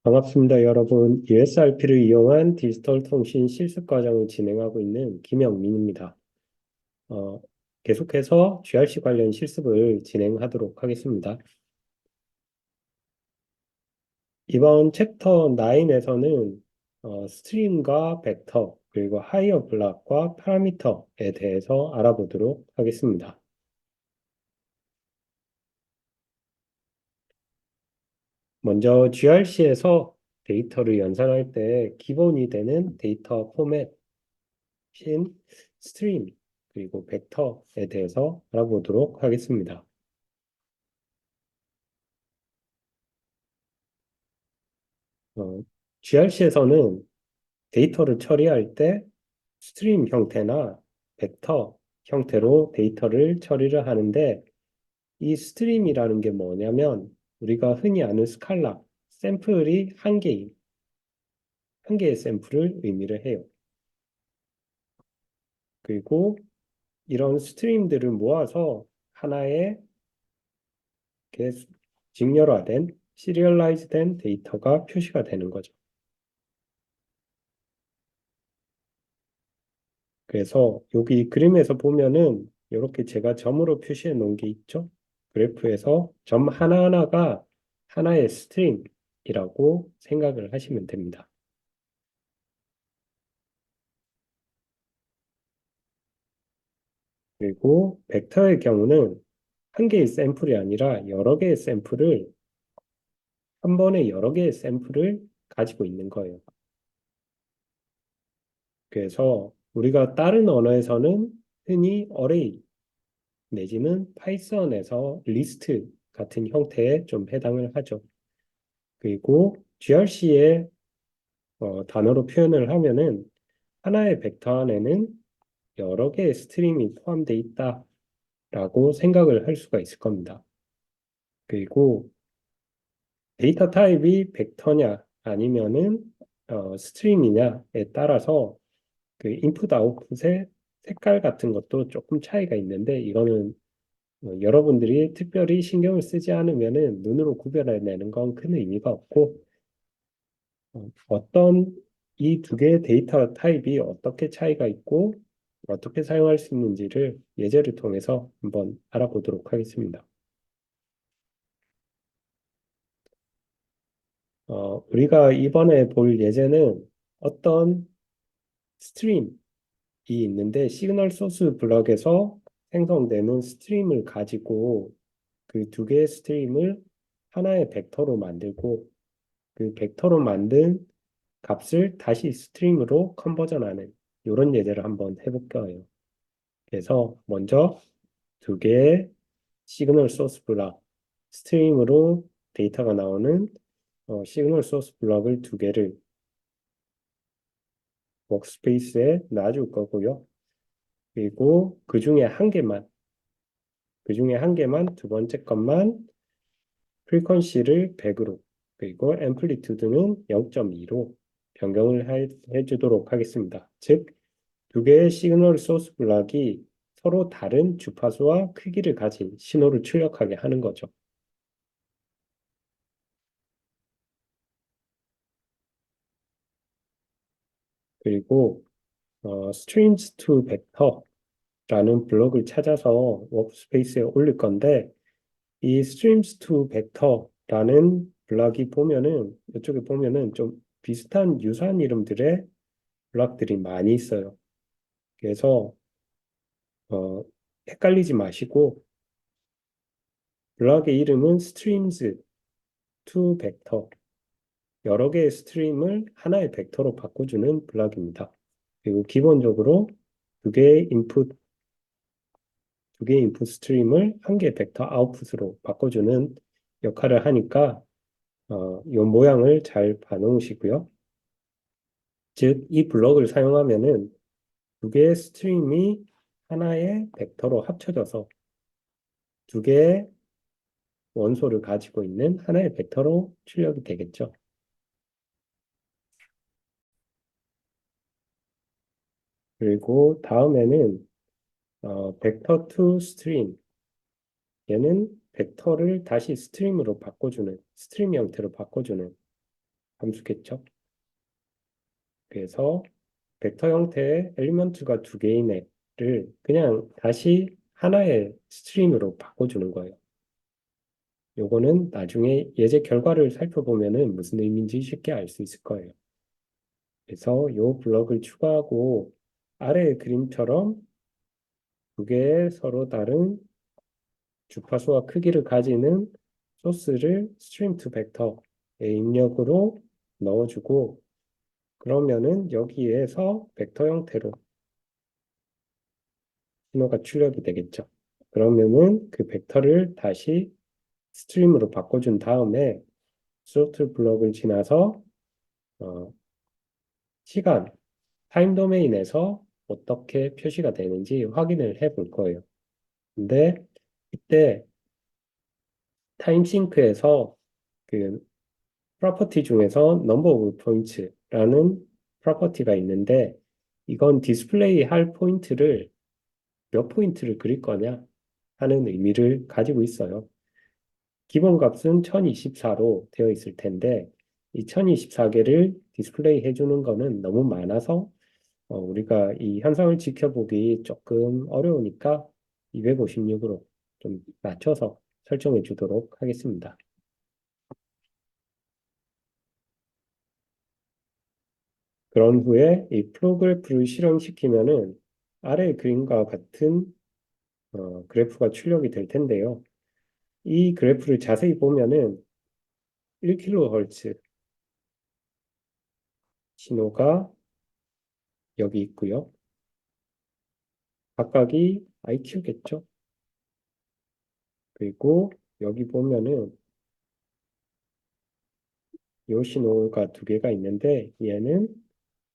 반갑습니다, 여러분. USRP를 이용한 디지털 통신 실습 과정을 진행하고 있는 김영민입니다. 어, 계속해서 GRC 관련 실습을 진행하도록 하겠습니다. 이번 챕터 9에서는 스트림과 벡터, 그리고 하이어 블락과 파라미터에 대해서 알아보도록 하겠습니다. 먼저 GRC에서 데이터를 연산할 때 기본이 되는 데이터 포맷, 신, 스트림, 그리고 벡터에 대해서 알아보도록 하겠습니다. GRC에서는 데이터를 처리할 때 스트림 형태나 벡터 형태로 데이터를 처리를 하는데 이 스트림이라는 게 뭐냐면 우리가 흔히 아는 스칼라, 샘플이 한 개의 샘플을 의미를 해요. 그리고 이런 스트림들을 모아서 하나의 직렬화된 시리얼라이즈된 데이터가 표시가 되는 거죠. 그래서 여기 그림에서 보면은 이렇게 제가 점으로 표시해 놓은 게 있죠. 그래프에서 점 하나하나가 하나의 스트림이라고 생각을 하시면 됩니다. 그리고 벡터의 경우는 한 개의 샘플이 아니라 여러 개의 샘플을 한 번에 여러 개의 샘플을 가지고 있는 거예요. 그래서 우리가 다른 언어에서는 흔히 어레이 내지는 파이썬에서 리스트 같은 형태에 좀 해당을 하죠. 그리고 GRC의 단어로 표현을 하면은 하나의 벡터 안에는 여러 개의 스트림이 포함되어 있다라고 생각을 할 수가 있을 겁니다. 그리고 데이터 타입이 벡터냐 아니면은 스트림이냐에 따라서 그 인풋 아웃풋의 색깔 같은 것도 조금 차이가 있는데 이거는 여러분들이 특별히 신경을 쓰지 않으면은 눈으로 구별해내는 건 큰 의미가 없고 어떤 이 두 개의 데이터 타입이 어떻게 차이가 있고 어떻게 사용할 수 있는지를 예제를 통해서 한번 알아보도록 하겠습니다. 우리가 이번에 볼 예제는 어떤 스트림이 있는데 시그널 소스 블럭에서 생성되는 스트림을 가지고 그 두 개의 스트림을 하나의 벡터로 만들고 그 벡터로 만든 값을 다시 스트림으로 컨버전하는 이런 예제를 한번 해볼 거예요. 그래서 먼저 두 개의 시그널 소스 블럭, 스트림으로 데이터가 나오는 시그널 소스 블럭을 두 개를 워크스페이스에 놔줄 거고요. 그리고 그 중에 한 개만 두 번째 것만 프리퀀시를 100으로 그리고 앰플리튜드는 0.2로 변경을 해주도록 하겠습니다. 즉, 두 개의 시그널 소스 블락이 서로 다른 주파수와 크기를 가진 신호를 출력하게 하는 거죠. 그리고 streams to vector라는 블록을 찾아서 워크스페이스에 올릴 건데 이 streams to vector라는 블록이 보면은 이쪽에 보면은 좀 비슷한 유사한 이름들의 블록들이 많이 있어요. 그래서 어, 헷갈리지 마시고 블록의 이름은 streams to vector 여러 개의 스트림을 하나의 벡터로 바꿔주는 블록입니다. 그리고 기본적으로 두 개의 인풋, 두 개의 인풋 스트림을 한 개의 벡터 아웃풋으로 바꿔주는 역할을 하니까 이 모양을 잘 봐놓으시고요. 즉, 이 블록을 사용하면은 두 개의 스트림이 하나의 벡터로 합쳐져서 두 개의 원소를 가지고 있는 하나의 벡터로 출력이 되겠죠. 그리고 다음에는 벡터 투 스트림 얘는 벡터를 다시 스트림으로 바꿔주는 스트림 형태로 바꿔주는 함수겠죠. 그래서 벡터 형태의 엘리먼트가 두 개인 애를 그냥 다시 하나의 스트림으로 바꿔주는 거예요. 요거는 나중에 예제 결과를 살펴보면은 무슨 의미인지 쉽게 알 수 있을 거예요. 그래서 요 블럭을 추가하고 아래 그림처럼 두 개의 서로 다른 주파수와 크기를 가지는 소스를 스트림 투 벡터의 입력으로 넣어주고 그러면은 여기에서 벡터 형태로 신호가 출력이 되겠죠. 그러면은 그 벡터를 다시 스트림으로 바꿔준 다음에 소프트 블럭을 지나서 어, 시간, 타임 도메인에서 어떻게 표시가 되는지 확인을 해 볼 거예요. 근데 이때 타임 싱크에서 그 프로퍼티 중에서 number of points라는 프로퍼티가 있는데 이건 디스플레이 할 포인트를 몇 포인트를 그릴 거냐 하는 의미를 가지고 있어요. 기본 값은 1024로 되어 있을 텐데 이 1024개를 디스플레이 해주는 거는 너무 많아서 우리가 이 현상을 지켜보기 조금 어려우니까 256으로 좀 낮춰서 설정해 주도록 하겠습니다. 그런 후에 이 프로그래프를 실행시키면은 아래 그림과 같은 그래프가 출력이 될 텐데요. 이 그래프를 자세히 보면은 1kHz 신호가 여기 있고요. 각각이 IQ겠죠. 그리고 여기 보면은 이 신호가 두 개가 있는데 얘는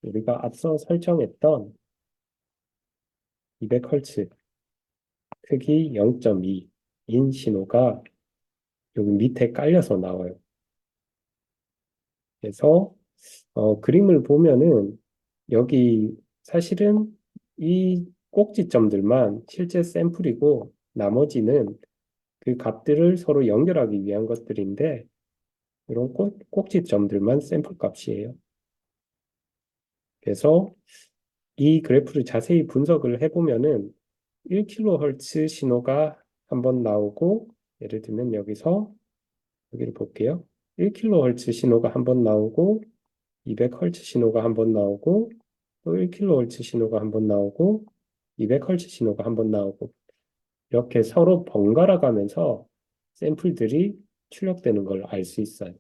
우리가 앞서 설정했던 200Hz 크기 0.2인 신호가 여기 밑에 깔려서 나와요. 그래서 그림을 보면은 여기 사실은 이 꼭지점들만 실제 샘플이고 나머지는 그 값들을 서로 연결하기 위한 것들인데 이런 꼭지점들만 샘플 값이에요. 그래서 이 그래프를 자세히 분석을 해보면은 1kHz 신호가 한번 나오고 예를 들면 여기를 볼게요. 1kHz 신호가 한번 나오고 200Hz 신호가 한번 나오고 또 1kHz 신호가 한번 나오고 200Hz 신호가 한번 나오고 이렇게 서로 번갈아 가면서 샘플들이 출력되는 걸 알 수 있어요.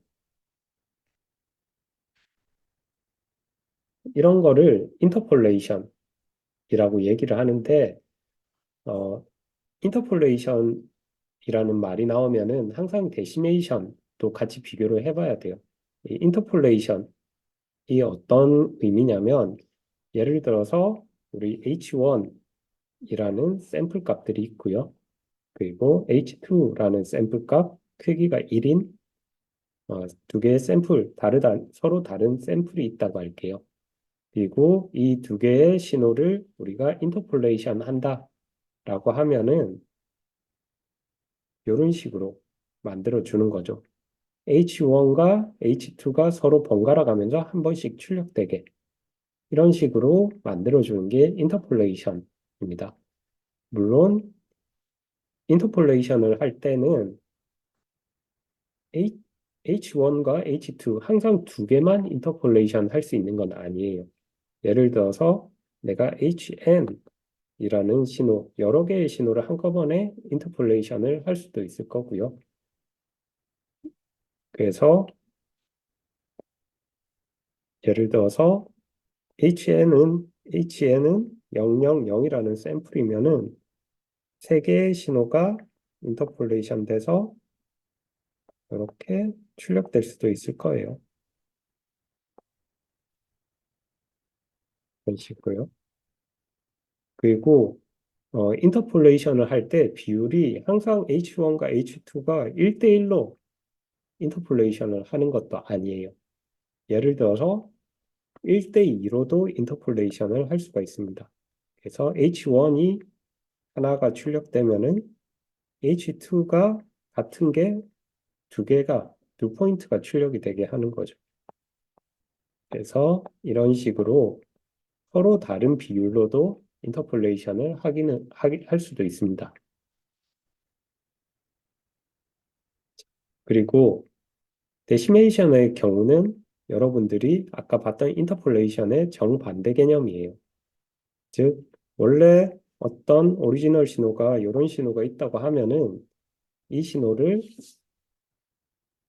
이런 거를 인터폴레이션이라고 얘기를 하는데 어, 인터폴레이션이라는 말이 나오면은 항상 데시메이션도 같이 비교를 해봐야 돼요. 이 인터폴레이션이 어떤 의미냐면 예를 들어서 우리 H1이라는 샘플 값들이 있고요. 그리고 H2라는 샘플 값 크기가 1인 두 개의 샘플, 서로 다른 샘플이 있다고 할게요. 그리고 이 두 개의 신호를 우리가 인터폴레이션 한다라고 하면은 이런 식으로 만들어 주는 거죠. H1과 H2가 서로 번갈아 가면서 한 번씩 출력되게 이런 식으로 만들어 주는 게 인터폴레이션입니다. 물론 인터폴레이션을 할 때는 H1과 H2 항상 두 개만 인터폴레이션 할 수 있는 건 아니에요. 예를 들어서 내가 HN이라는 신호, 여러 개의 신호를 한꺼번에 인터폴레이션을 할 수도 있을 거고요. 그래서 예를 들어서 HN은 000이라는 샘플이면은 세 개의 신호가 인터폴레이션 돼서 이렇게 출력될 수도 있을 거예요. 이런 식으로요. 그리고 인터폴레이션을 할 때 비율이 항상 H1과 H2가 1대1로 인터폴레이션을 하는 것도 아니에요. 예를 들어서 1대2로도 인터폴레이션을 할 수가 있습니다. 그래서 H1이 하나가 출력되면은 H2가 같은 게 두 포인트가 출력이 되게 하는 거죠. 그래서 이런 식으로 서로 다른 비율로도 인터폴레이션을 할 수도 있습니다. 그리고 데시메이션의 경우는 여러분들이 아까 봤던 인터폴레이션의 정반대 개념이에요. 즉, 원래 어떤 오리지널 신호가 이런 신호가 있다고 하면은 이 신호를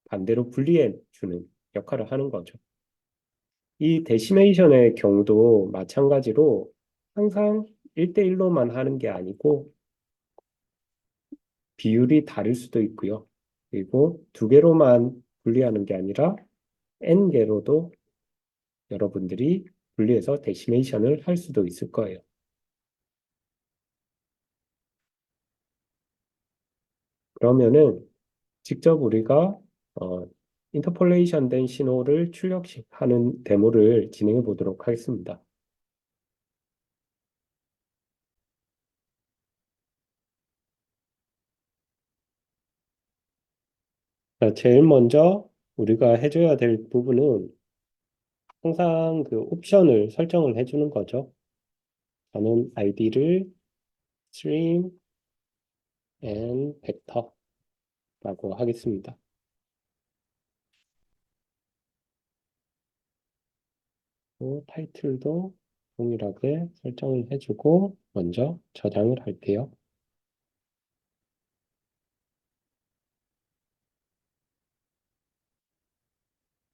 반대로 분리해 주는 역할을 하는 거죠. 이 데시메이션의 경우도 마찬가지로 항상 1대1로만 하는 게 아니고 비율이 다를 수도 있고요. 그리고 두 개로만 분리하는 게 아니라 n개로도 여러분들이 분리해서 데시메이션을 할 수도 있을 거예요. 그러면은 직접 우리가 인터폴레이션 된 신호를 출력하는 데모를 진행해 보도록 하겠습니다. 자, 제일 먼저 우리가 해줘야 될 부분은 항상 그 옵션을 설정을 해주는 거죠. 저는 id를 stream and vector라고 하겠습니다. 타이틀도 동일하게 설정을 해주고 먼저 저장을 할게요.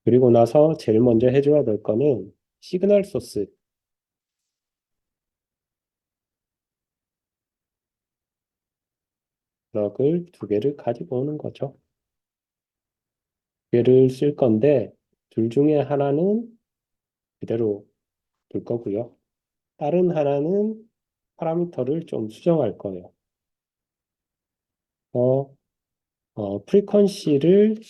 그리고 나서 제일 먼저 해줘야 될 거는 시그널 소스 블럭을 두 개를 가지고 오는 거죠. 두 개를 쓸 건데 둘 중에 하나는 그대로 둘 거고요. 다른 하나는 파라미터를 좀 수정할 거예요. 프리퀀시를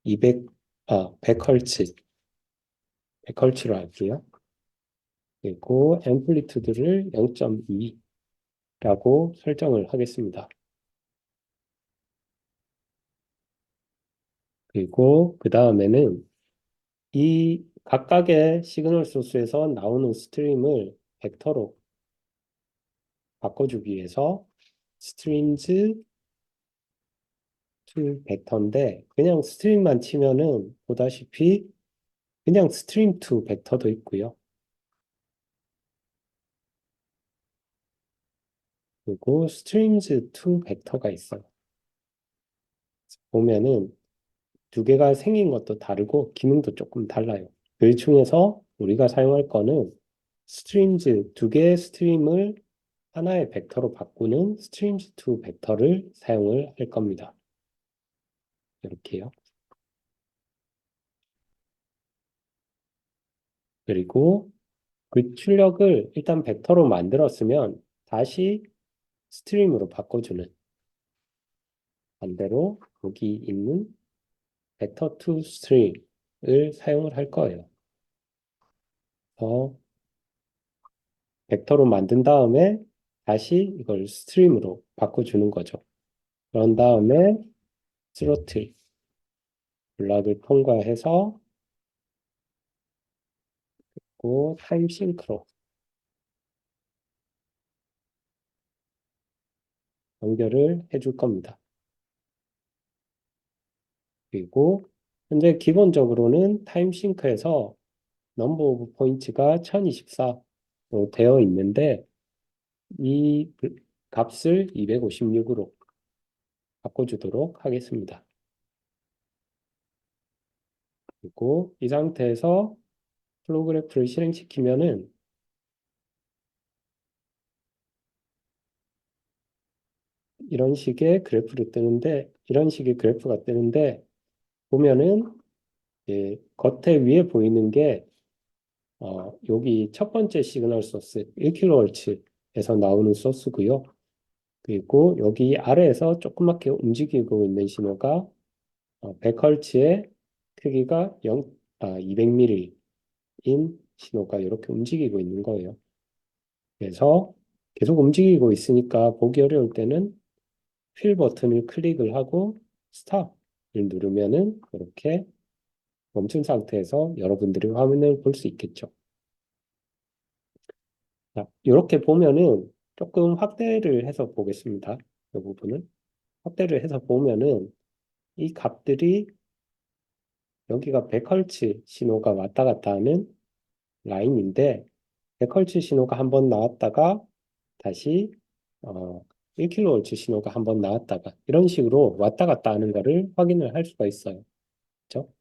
200, 100Hz, 100Hz로 할게요. 그리고 앰플리튜드를 0.2라고 설정을 하겠습니다. 그리고 그 다음에는 이 각각의 시그널 소스에서 나오는 스트림을 벡터로 바꿔주기 위해서 streams to 벡터인데 그냥 스트림만 치면은 보다시피 그냥 stream to 벡터도 있고요. 그리고 streams to 벡터가 있어요. 보면은 두 개가 생긴 것도 다르고 기능도 조금 달라요. 그 중에서 우리가 사용할 거는 streams 두 개의 스트림을 하나의 벡터로 바꾸는 streams to 벡터를 사용을 할 겁니다. 이렇게요. 그리고 그 출력을 일단 벡터로 만들었으면 다시 스트림으로 바꿔주는 반대로 여기 있는 벡터 to string을 사용을 할 거예요. 벡터로 만든 다음에 다시 이걸 스트림으로 바꿔주는 거죠. 그런 다음에 스로틀 블락을 통과해서 그 타임 싱크로 연결을 해줄 겁니다. 그리고 현재 기본적으로는 타임 싱크에서 넘버 오브 포인트가 1024로 되어 있는데 이 값을 256으로 바꿔주도록 하겠습니다. 그리고 이 상태에서 플로우 그래프를 실행시키면은 이런 식의 그래프가 뜨는데 보면은 겉에 위에 보이는 게 여기 첫 번째 시그널 소스 1kHz에서 나오는 소스고요. 그리고 여기 아래에서 조그맣게 움직이고 있는 신호가 100Hz의 크기가 200ml인 신호가 이렇게 움직이고 있는 거예요. 그래서 계속 움직이고 있으니까 보기 어려울 때는 휠 버튼을 클릭을 하고 스탑을 누르면은 이렇게 멈춘 상태에서 여러분들이 화면을 볼 수 있겠죠. 자, 이렇게 보면은 조금 확대를 해서 보겠습니다. 이 부분은. 확대를 해서 보면은 이 값들이 여기가 100Hz 신호가 왔다 갔다 하는 라인인데 100Hz 신호가 한번 나왔다가 다시 1kHz 신호가 한번 나왔다가 이런 식으로 왔다 갔다 하는 거를 확인을 할 수가 있어요. 그렇죠?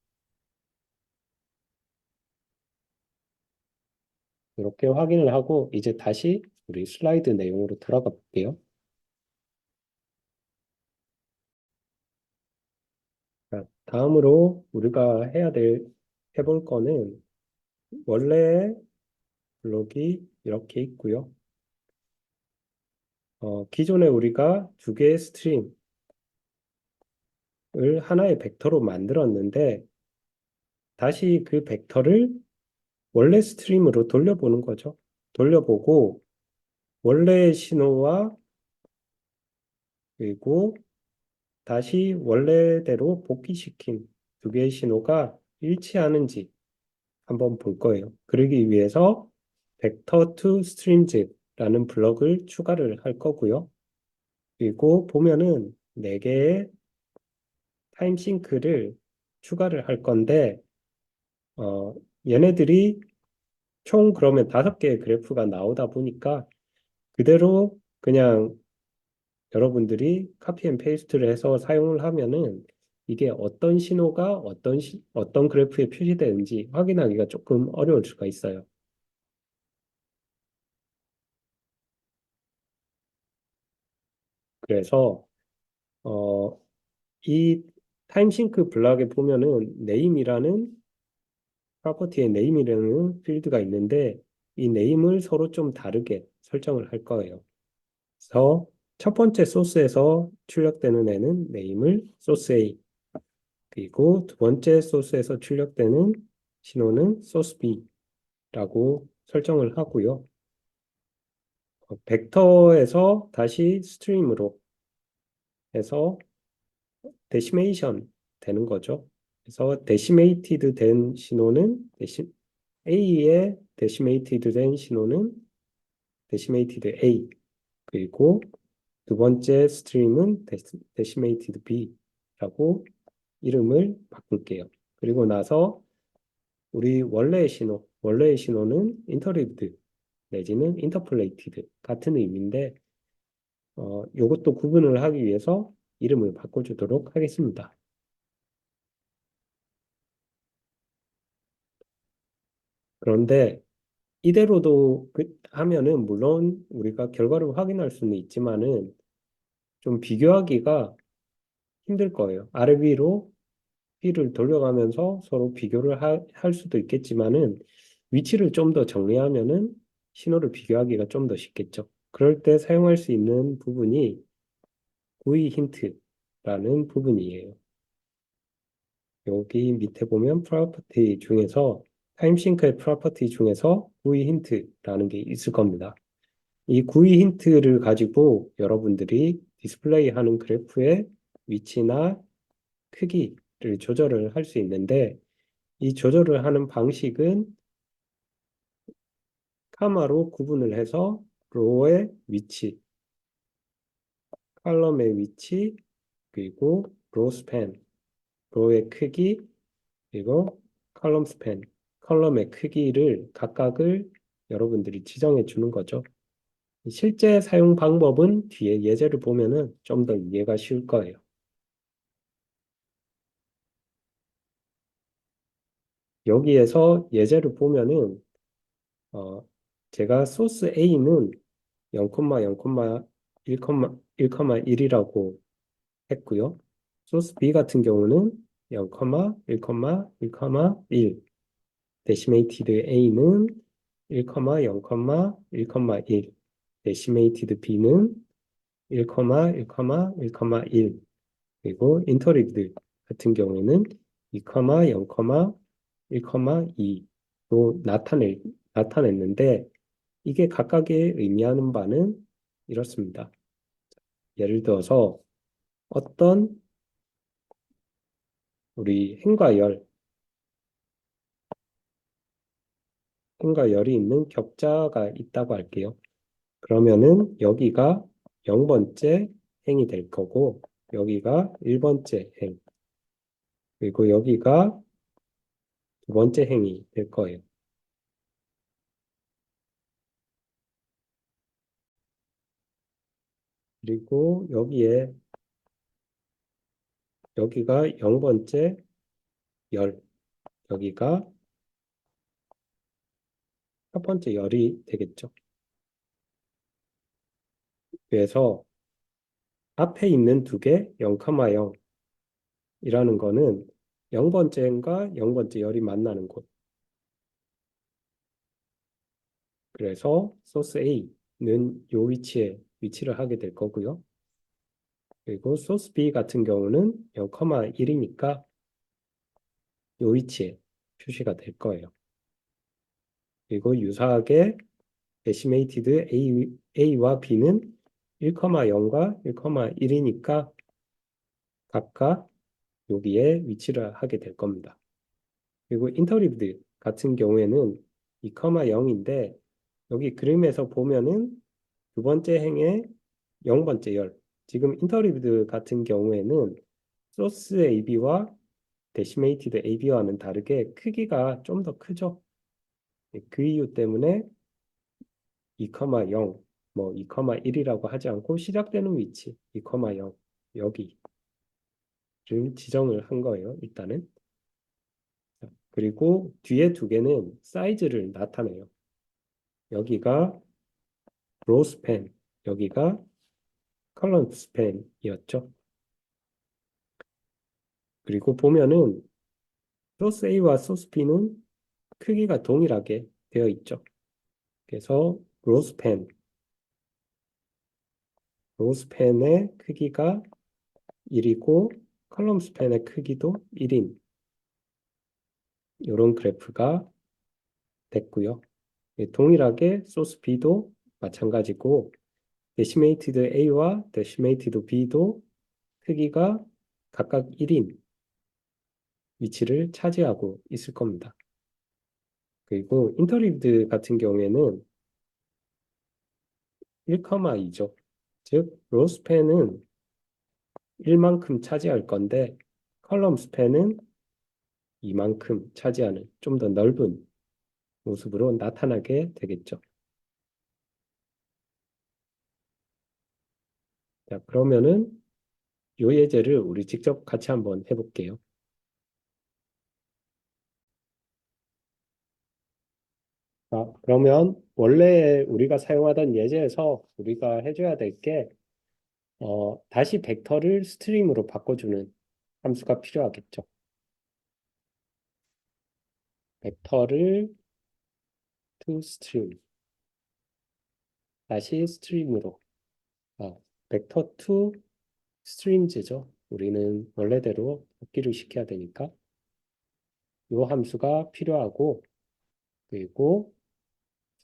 이렇게 확인을 하고 이제 다시 우리 슬라이드 내용으로 들어가 볼게요. 자, 다음으로 우리가 해볼 거는 원래 블록이 이렇게 있고요. 기존에 우리가 두 개의 스트림을 하나의 벡터로 만들었는데 다시 그 벡터를 원래 스트림으로 돌려보는 거죠. 돌려보고 원래의 신호와 그리고 다시 원래대로 복귀시킨 두 개의 신호가 일치하는지 한번 볼 거예요. 그러기 위해서 vector to streams라는 블럭을 추가를 할 거고요. 그리고 보면은 네 개의 타임싱크를 추가를 할 건데 어, 얘네들이 총 그러면 5개의 그래프가 나오다 보니까 그대로 그냥 여러분들이 카피 앤 페이스트를 해서 사용을 하면은 이게 어떤 신호가 어떤 그래프에 표시되는지 확인하기가 조금 어려울 수가 있어요. 그래서 어, 이 타임싱크 블락에 보면은 네임이라는 프로퍼티의 네임이라는 필드가 있는데 이 네임을 서로 좀 다르게 설정을 할 거예요. 그래서 첫 번째 소스에서 출력되는 애는 네임을 소스 A, 그리고 두 번째 소스에서 출력되는 신호는 소스 B라고 설정을 하고요. 벡터에서 다시 스트림으로 해서 데시메이션 되는 거죠. 그래서 데시메이티드 된 신호는 A의 데시메이티드 된 신호는 데시메이티드 A, 그리고 두 번째 스트림은 데시메이티드 B라고 이름을 바꿀게요. 그리고 나서 우리 원래의 신호는 인터립드 내지는 인터폴레이티드 같은 의미인데 이것도 구분을 하기 위해서 이름을 바꿔주도록 하겠습니다. 그런데 이대로도 하면은 물론 우리가 결과를 확인할 수는 있지만은 좀 비교하기가 힘들 거예요. 아래 위로 휠을 돌려가면서 서로 비교를 할 수도 있겠지만은 위치를 좀 더 정리하면은 신호를 비교하기가 좀 더 쉽겠죠. 그럴 때 사용할 수 있는 부분이 구이 힌트라는 부분이에요. 여기 밑에 보면 프로퍼티 중에서 타임싱크의 프로퍼티 중에서 구이 힌트라는 게 있을 겁니다. 이 구이 힌트를 가지고 여러분들이 디스플레이하는 그래프의 위치나 크기를 조절을 할 수 있는데 이 조절을 하는 방식은 카마로 구분을 해서 로의 위치, 칼럼의 위치, 그리고 로 스팬, 로의 크기, 그리고 컬럼 스팬, 컬럼의 크기를 각각을 여러분들이 지정해 주는 거죠. 실제 사용 방법은 뒤에 예제를 보면은 좀 더 이해가 쉬울 거예요. 여기에서 예제를 보면은 어, 제가 소스 A는 0,0,1,1,1이라고 했고요. 소스 B 같은 경우는 0,1,1,1 데시메이티드 A는 1,0,1,1 데시메이티드 B는 1,1,1,1 그리고 인터리브드 같은 경우에는 2,0,1,2로 나타냈는데 이게 각각의 의미하는 바는 이렇습니다. 예를 들어서 어떤 우리 행과 열, 꿈과 열이 있는 격자가 있다고 할게요. 그러면은 여기가 0번째 행이 될 거고 여기가 1번째 행 그리고 여기가 2번째 행이 될 거예요. 그리고 여기가 0번째 열 여기가 첫 번째 열이 되겠죠. 그래서 앞에 있는 두 개 0,0이라는 거는 0번째인가 0번째 열이 만나는 곳. 그래서 소스 A는 이 위치에 위치를 하게 될 거고요. 그리고 소스 B 같은 경우는 0,1이니까 이 위치에 표시가 될 거예요. 그리고 유사하게 데시메이티드 A와 B는 1,0과 1,1이니까 각각 여기에 위치를 하게 될 겁니다. 그리고 인터리브드 같은 경우에는 2,0인데 여기 그림에서 보면은 두 번째 행의 0번째 열. 지금 인터리브드 같은 경우에는 소스 AB와 데시메이티드 AB와는 다르게 크기가 좀 더 크죠. 그 이유 때문에 2,0, 뭐 2,1이라고 하지 않고 시작되는 위치 2,0 여기를 지정을 한 거예요. 일단은. 그리고 뒤에 두 개는 사이즈를 나타내요. 여기가 로 스팬, 여기가 컬럼 스팬이었죠. 그리고 보면은 소스 A와 소스 B는 크기가 동일하게 되어 있죠. 그래서 로스팬의 크기가 1이고 컬럼 스팬의 크기도 1인 이런 그래프가 됐고요. 동일하게 소스 B도 마찬가지고 데시메이티드 A와 데시메이티드 B도 크기가 각각 1인 위치를 차지하고 있을 겁니다. 그리고 인터리브드 같은 경우에는 1,2죠. 즉, 로 스팬은 1만큼 차지할 건데 컬럼 스팬은 이만큼 차지하는 좀 더 넓은 모습으로 나타나게 되겠죠. 자, 그러면은 이 예제를 우리 직접 같이 한번 해볼게요. 자, 그러면 원래 우리가 사용하던 예제에서 우리가 해줘야 될 게, 다시 벡터를 스트림으로 바꿔주는 함수가 필요하겠죠. 벡터를 to string, 다시 스트림으로, 벡터 to strings죠. 우리는 원래대로 복기를 시켜야 되니까 이 함수가 필요하고 그리고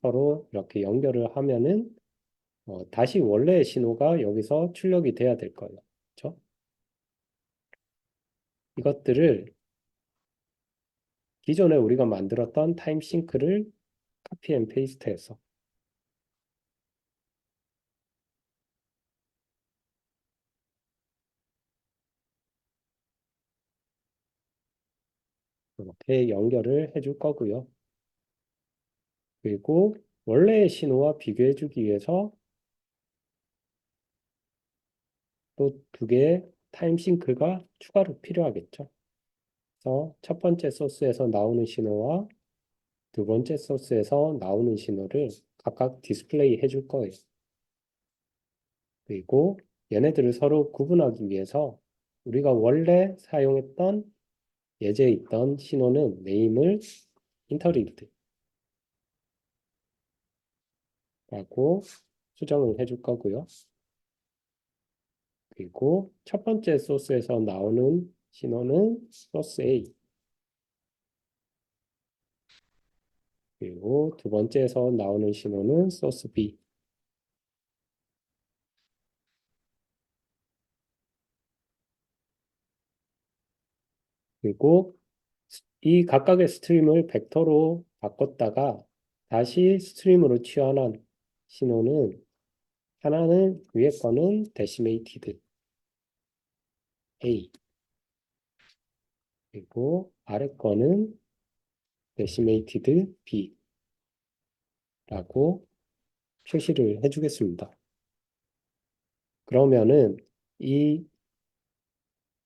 서로 이렇게 연결을 하면은 다시 원래의 신호가 여기서 출력이 돼야 될 거예요. 그렇죠? 이것들을 기존에 우리가 만들었던 타임 싱크를 카피 앤 페이스트해서 이렇게 연결을 해줄 거고요. 그리고 원래의 신호와 비교해주기 위해서 또 두 개의 타임 싱크가 추가로 필요하겠죠. 그래서 첫 번째 소스에서 나오는 신호와 두 번째 소스에서 나오는 신호를 각각 디스플레이 해줄 거예요. 그리고 얘네들을 서로 구분하기 위해서 우리가 원래 사용했던 예제에 있던 신호는 네임을 인터리브드라고 수정을 해줄 거고요. 그리고 첫 번째 소스에서 나오는 신호는 소스 A, 그리고 두 번째에서 나오는 신호는 소스 B. 그리고 이 각각의 스트림을 벡터로 바꿨다가 다시 스트림으로 취환한 신호는 하나는 위에 거는 데시메이티드 A 그리고 아래 거는 데시메이티드 B라고 표시를 해주겠습니다. 그러면은 이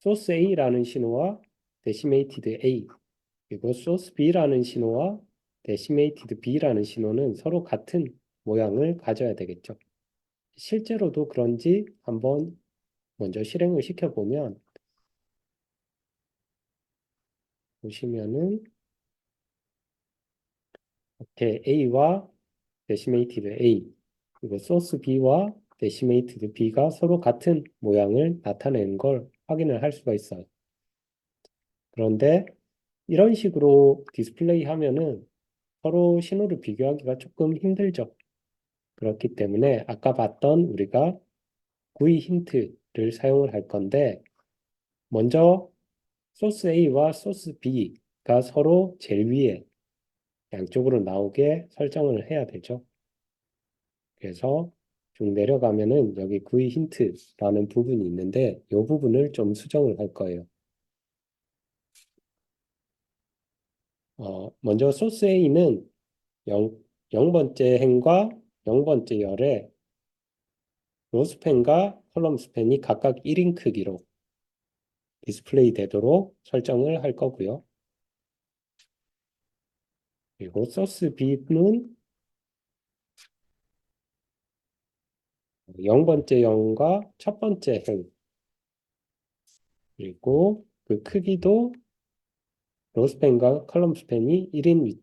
소스 A라는 신호와 데시메이티드 A 그리고 소스 B라는 신호와 데시메이티드 B라는 신호는 서로 같은 모양을 가져야 되겠죠. 실제로도 그런지 한번 먼저 실행을 시켜보면 보시면은 이렇게 A와 데시메이티드 A 그리고 소스 B와 데시메이티드 B가 서로 같은 모양을 나타내는 걸 확인을 할 수가 있어요. 그런데 이런 식으로 디스플레이 하면은 서로 신호를 비교하기가 조금 힘들죠. 그렇기 때문에 아까 봤던 우리가 구이 힌트를 사용을 할 건데 먼저 소스 A와 소스 B가 서로 제일 위에 양쪽으로 나오게 설정을 해야 되죠. 그래서 쭉 내려가면은 여기 구이 힌트라는 부분이 있는데 이 부분을 좀 수정을 할 거예요. 먼저 소스 A는 0번째 행과 0번째 열에 로 스팬과 컬럼 스팬이 각각 1인 크기로 디스플레이 되도록 설정을 할 거고요. 그리고 소스 B는 0번째 영과 첫 번째 행 그리고 그 크기도 로 스팬과 컬럼 스팬이 1인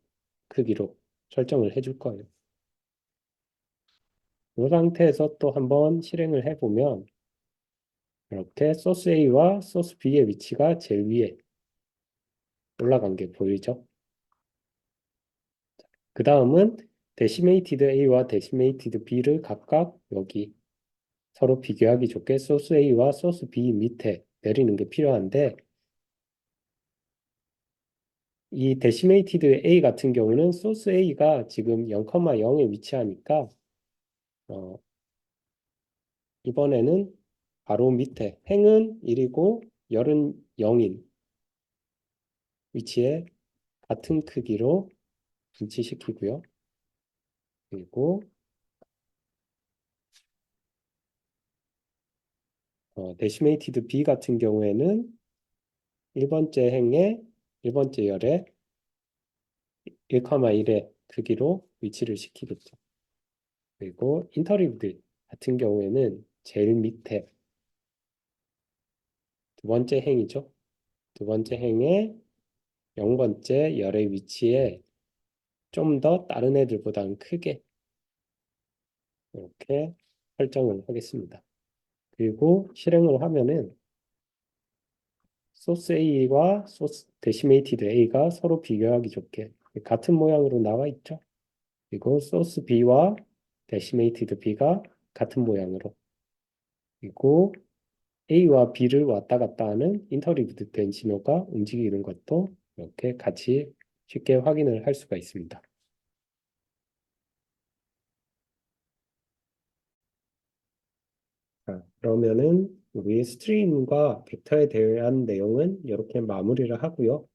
크기로 설정을 해줄 거예요. 이 상태에서 또 한번 실행을 해보면 이렇게 소스 A와 소스 B의 위치가 제일 위에 올라간 게 보이죠? 그 다음은 데시메이티드 A와 데시메이티드 B를 각각 여기 서로 비교하기 좋게 소스 A와 소스 B 밑에 내리는 게 필요한데 이 데시메이티드 A 같은 경우는 소스 A가 지금 0,0에 위치하니까 어, 이번에는 바로 밑에 행은 1이고 열은 0인 위치에 같은 크기로 분치시키고요. 그리고 데시메이티드 B 같은 경우에는 1번째 행에 1번째 열에 1,1의 크기로 위치를 시키겠죠. 그리고 인터리브드 같은 경우에는 제일 밑에 두 번째 행이죠. 두 번째 행에 0번째 열의 위치에 좀 더 다른 애들보다는 크게 이렇게 설정을 하겠습니다. 그리고 실행을 하면은 소스 A와 소스 데시메이티드 A가 서로 비교하기 좋게 같은 모양으로 나와 있죠. 그리고 소스 B와 데시메이티드 B가 같은 모양으로 그리고 A와 B를 왔다 갔다 하는 인터리브드 된 신호가 움직이는 것도 이렇게 같이 쉽게 확인을 할 수가 있습니다. 자, 그러면은 우리 스트림과 벡터에 대한 내용은 이렇게 마무리를 하고요.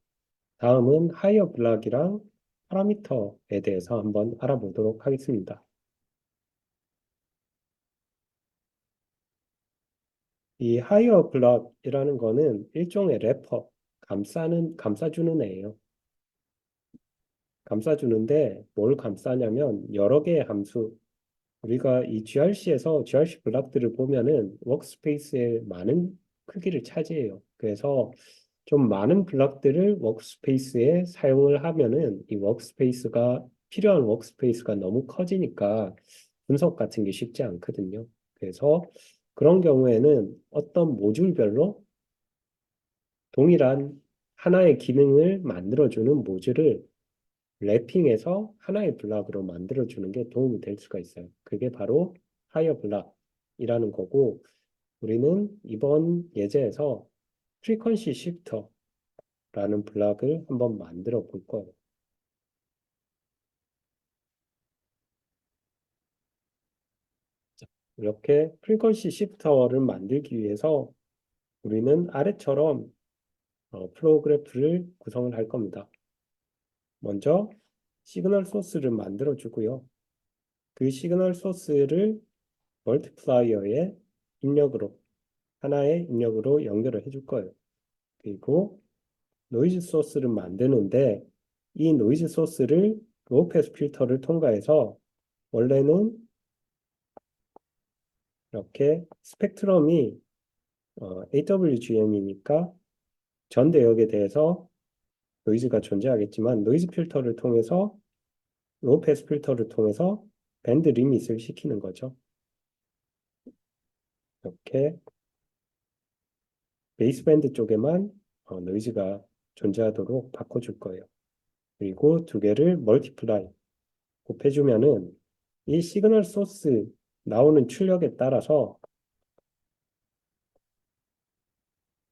다음은 하이어 블락이랑 파라미터에 대해서 한번 알아보도록 하겠습니다. 이 하이어 블락이라는 거는 일종의 래퍼, 감싸주는 애예요. 감싸주는데 뭘 감싸냐면 여러 개의 함수, 우리가 이 GRC에서 GRC 블락들을 보면은 워크스페이스의 많은 크기를 차지해요. 그래서 좀 많은 블락들을 워크스페이스에 사용을 하면은 이 워크스페이스가 필요한 워크스페이스가 너무 커지니까 분석 같은 게 쉽지 않거든요. 그래서 그런 경우에는 어떤 모듈별로 동일한 하나의 기능을 만들어주는 모듈을 랩핑해서 하나의 블락으로 만들어주는 게 도움이 될 수가 있어요. 그게 바로 하이어 블락이라는 거고 우리는 이번 예제에서 프리퀀시 시프터라는 블락을 한번 만들어 볼 거예요. 이렇게 프리퀀시 시프터를 만들기 위해서 우리는 아래처럼 플로우 그래프를 구성을 할 겁니다. 먼저 시그널 소스를 만들어 주고요. 그 시그널 소스를 멀티플라이어의 입력으로 하나의 입력으로 연결을 해줄 거예요. 그리고 노이즈 소스를 만드는데 이 노이즈 소스를 로우 패스 필터를 통과해서 원래는 이렇게 스펙트럼이 AWGM이니까 전 대역에 대해서 노이즈가 존재하겠지만 노이즈 필터를 통해서 로우 패스 필터를 통해서 밴드 리밋을 시키는 거죠. 이렇게 베이스밴드 쪽에만 노이즈가 존재하도록 바꿔줄 거예요. 그리고 두 개를 멀티플라이 곱해주면은 이 시그널 소스 나오는 출력에 따라서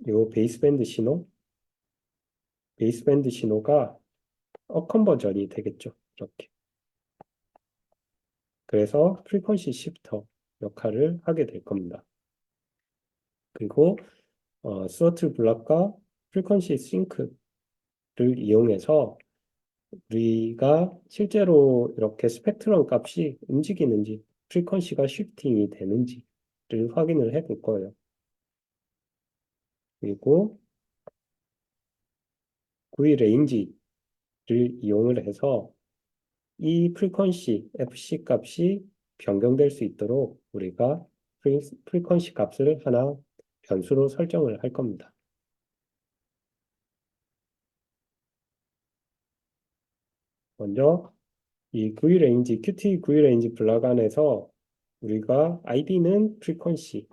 이 베이스밴드 신호가 컨버전이 되겠죠. 이렇게. 그래서 프리퀀시 시프터 역할을 하게 될 겁니다. 그리고 스로틀 블락과 프리퀀시 싱크를 이용해서 우리가 실제로 이렇게 스펙트럼 값이 움직이는지 프리퀀시가 쉬프팅이 되는지를 확인을 해볼 거예요. 그리고 구이 레인지를 이용을 해서 이 프리퀀시 FC 값이 변경될 수 있도록 우리가 프리퀀시 값을 하나 변수로 설정을 할 겁니다. 먼저 이 구이 레인지, QT 구이 레인지 블락 안에서 우리가 IB는 프리퀀시,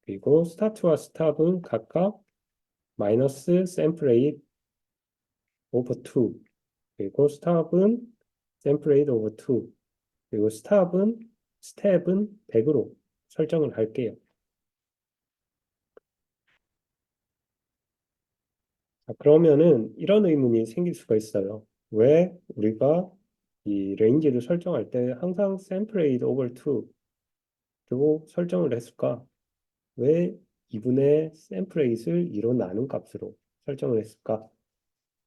그리고 스타트와 스탑은 각각 마이너스 샘플 레이트 오버 2, 그리고 스탑은 샘플 레이트 오버 2, 그리고 스텝은 100으로 설정을 할게요. 그러면은 이런 의문이 생길 수가 있어요. 왜 우리가 이 레인지를 설정할 때 항상 샘플 레이트 오버 2로 설정을 했을까? 왜 2분의 샘플 레이트를 2로 나눈 값으로 설정을 했을까?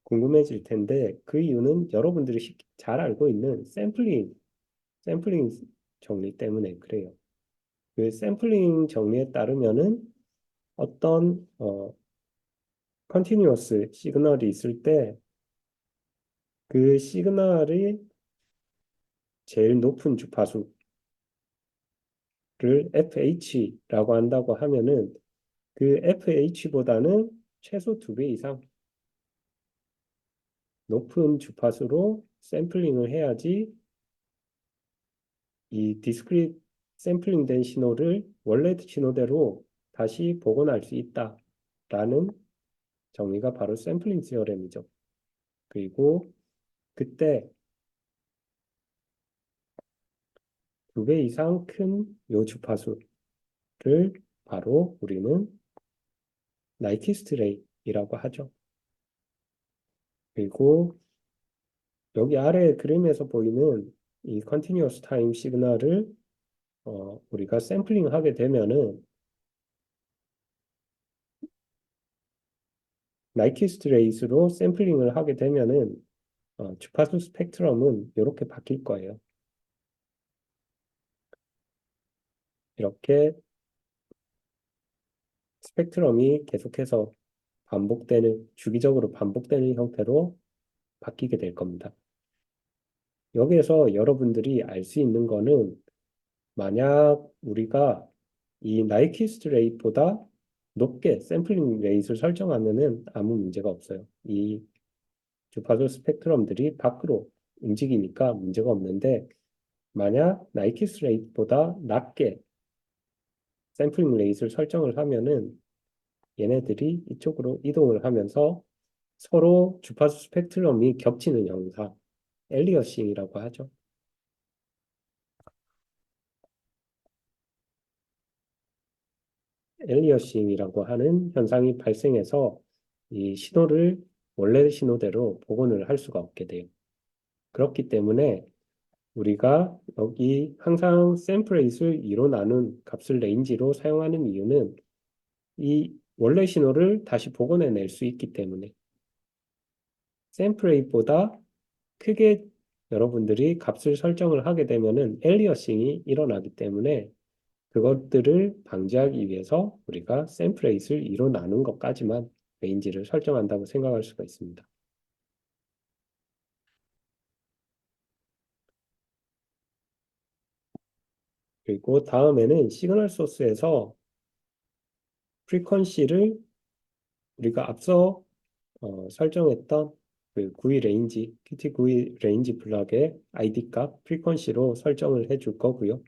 궁금해질 텐데 그 이유는 여러분들이 잘 알고 있는 샘플링 정리 때문에 그래요. 그 샘플링 정리에 따르면은 어떤 컨티뉴어스 시그널이 있을 때 그 시그널이 제일 높은 주파수를 FH라고 한다고 하면은 그 FH보다는 최소 2배 이상 높은 주파수로 샘플링을 해야지 이 디스크릿 샘플링 된 신호를 원래 신호대로 다시 복원할 수 있다라는 정의가 바로 샘플링 시어렘이죠. 그리고 그때 2배 이상 큰 요 주파수를 바로 우리는 나이키스트 레이라고 하죠. 그리고 여기 아래 그림에서 보이는 이 컨티뉴어스 타임 시그널을 우리가 샘플링 하게 되면은 나이키스트 레이스로 샘플링을 하게 되면은 주파수 스펙트럼은 이렇게 바뀔 거예요. 이렇게 스펙트럼이 계속해서 주기적으로 반복되는 형태로 바뀌게 될 겁니다. 여기에서 여러분들이 알 수 있는 거는 만약 우리가 이 나이키스트 레이트보다 높게 샘플링 레이트를 설정하면은 아무 문제가 없어요. 이 주파수 스펙트럼들이 밖으로 움직이니까 문제가 없는데 만약 나이키스트 레이트보다 낮게 샘플링 레이트를 설정을 하면은 얘네들이 이쪽으로 이동을 하면서 서로 주파수 스펙트럼이 겹치는 현상, 엘리어싱이라고 하죠. 엘리어싱이라고 하는 현상이 발생해서 이 신호를 원래 신호대로 복원을 할 수가 없게 돼요. 그렇기 때문에 우리가 여기 항상 샘플레이트를 2로 나눈 값을 레인지로 사용하는 이유는 이 원래 신호를 다시 복원해낼 수 있기 때문에 샘플레이트보다 크게 여러분들이 값을 설정을 하게 되면은 엘리어싱이 일어나기 때문에 그것들을 방지하기 위해서 우리가 샘플레이트를 2로 나눈 것까지만 레인지를 설정한다고 생각할 수가 있습니다. 그리고 다음에는 시그널 소스에서 프리퀀시를 우리가 앞서 설정했던 그 GUI 레인지, PT GUI 레인지 블럭의 ID 값 프리퀀시로 설정을 해줄 거고요.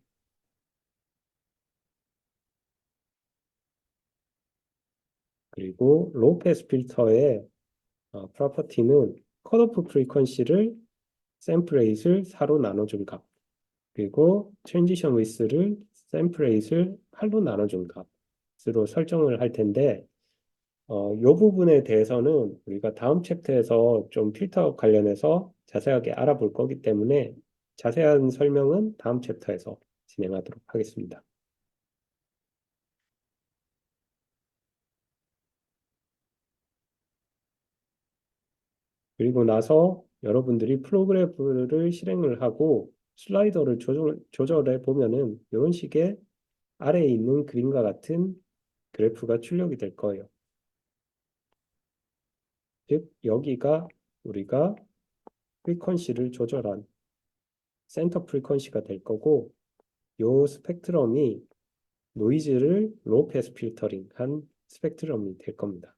그리고 로우 패스 필터의 프로퍼티는 컷오프 프리퀀시를 샘플 레이트를 4로 나눠준 값, 그리고 트랜지션 위스를 샘플 레이트를 8로 나눠준 값으로 설정을 할 텐데 이 부분에 대해서는 우리가 다음 챕터에서 좀 필터 관련해서 자세하게 알아볼 거기 때문에 자세한 설명은 다음 챕터에서 진행하도록 하겠습니다. 그리고 나서 여러분들이 프로그래프를 실행을 하고 슬라이더를 조절해 보면은 이런 식의 아래에 있는 그림과 같은 그래프가 출력이 될 거예요. 즉, 여기가 우리가 프리퀀시를 조절한 센터 프리퀀시가 될 거고, 요 스펙트럼이 노이즈를 로우 패스 필터링한 스펙트럼이 될 겁니다.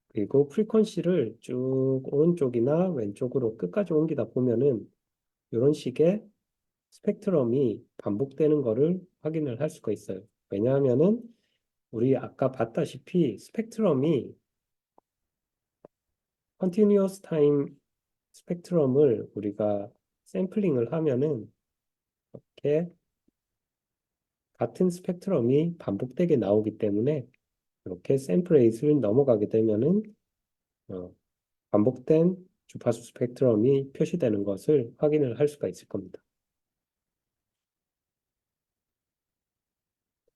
그리고 프리퀀시를 쭉 오른쪽이나 왼쪽으로 끝까지 옮기다 보면은 이런 식의 스펙트럼이 반복되는 것을 확인을 할 수가 있어요. 왜냐하면은 우리 아까 봤다시피 스펙트럼이 continuous time 스펙트럼을 우리가 샘플링을 하면은 이렇게 같은 스펙트럼이 반복되게 나오기 때문에 이렇게 샘플 레이스를 넘어가게 되면은 어, 반복된 주파수 스펙트럼이 표시되는 것을 확인을 할 수가 있을 겁니다.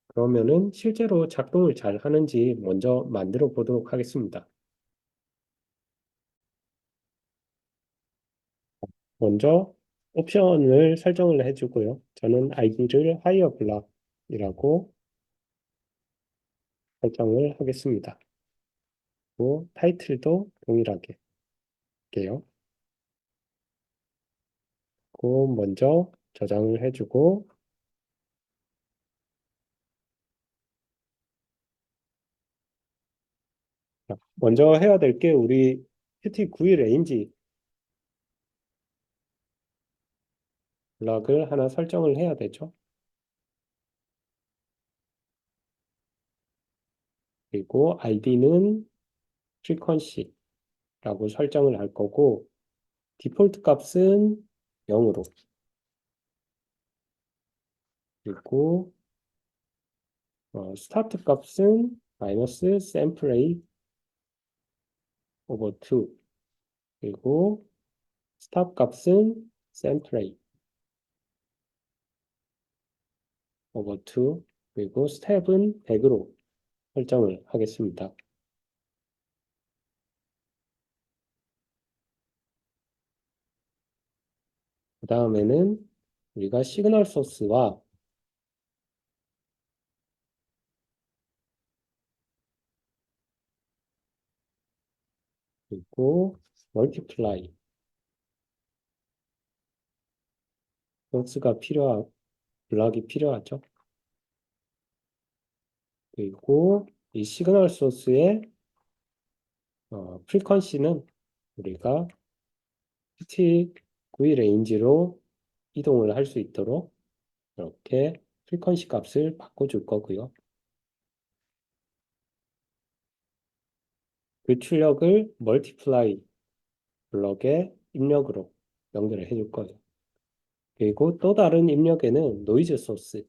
그러면은 실제로 작동을 잘 하는지 먼저 만들어 보도록 하겠습니다. 먼저 옵션을 설정을 해주고요. 저는 id를 higher block이라고 설정을 하겠습니다. 그리고 타이틀도 동일하게 할게요. 그 먼저 저장을 해주고 먼저 해야 될 게 우리 큐티 9일 레인지 블럭을 하나 설정을 해야 되죠. 그리고 id는 frequency라고 설정을 할 거고 디폴트 값은 0으로 그리고 스타트 값은 마이너스 샘플 레이트 오버 2 그리고 스탑 값은 샘플 레이트 오버 2 그리고 스텝은 100으로 설정을 하겠습니다. 그 다음에는 우리가 시그널 소스와 그리고 멀티플라이 소스가 블럭이 필요하죠. 그리고 이 시그널 소스의 프리퀀시는 우리가 PT 구이 레인지로 이동을 할 수 있도록 이렇게 프리퀀시 값을 바꿔줄 거고요. 그 출력을 멀티플라이 블럭의 입력으로 연결을 해줄 거예요. 그리고 또 다른 입력에는 노이즈 소스를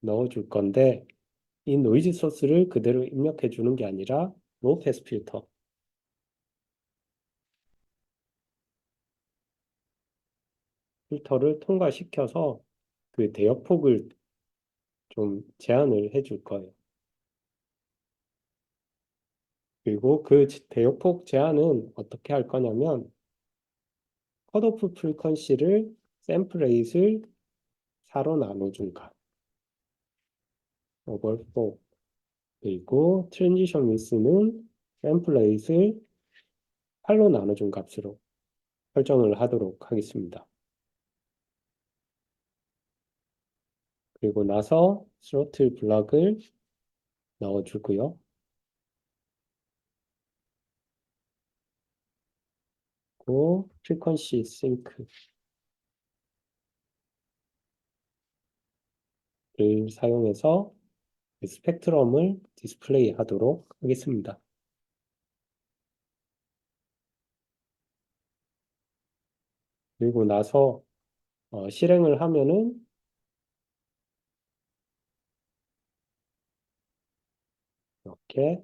넣어줄 건데 이 노이즈 소스를 그대로 입력해 주는 게 아니라 로우 패스 필터 필터를 통과시켜서 그 대역폭을 좀 제한을 해줄 거예요. 그리고 그 대역폭 제한은 어떻게 할 거냐면 컷오프 프리퀀시를 샘플 레이트를 4로 나눠준 값 오버 4 그리고 트랜지션 위스는 샘플 레이트를 8로 나눠준 값으로 설정을 하도록 하겠습니다. 그리고 나서 스로틀 블럭을 넣어주고요. 그리고 프리퀀시 싱크를 사용해서 스펙트럼을 디스플레이 하도록 하겠습니다. 그리고 나서 실행을 하면은 이렇게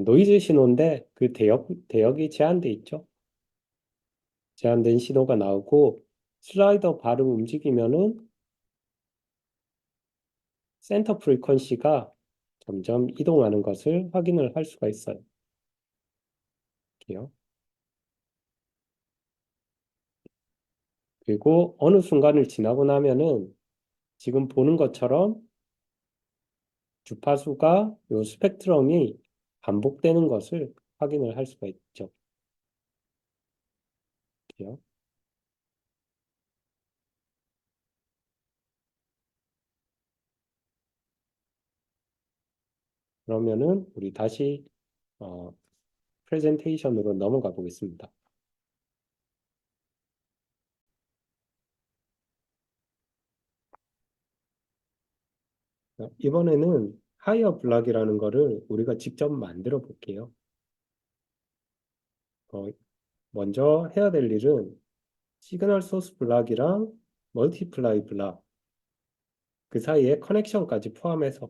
노이즈 신호인데 그 대역이 제한돼 있죠. 제한된 신호가 나오고 슬라이더 바로 움직이면은 센터 프리퀀시가 점점 이동하는 것을 확인을 할 수가 있어요. 이렇게요. 그리고 어느 순간을 지나고 나면은 지금 보는 것처럼 주파수가 요 스펙트럼이 반복되는 것을 확인을 할 수가 있죠. 이렇게요. 그러면은 우리 다시 어, 프레젠테이션으로 넘어가 보겠습니다. 이번에는 하이어 블락이라는 거를 우리가 직접 만들어 볼게요. 어, 먼저 해야 될 일은 시그널 소스 블락이랑 멀티플라이 블락 그 사이에 커넥션까지 포함해서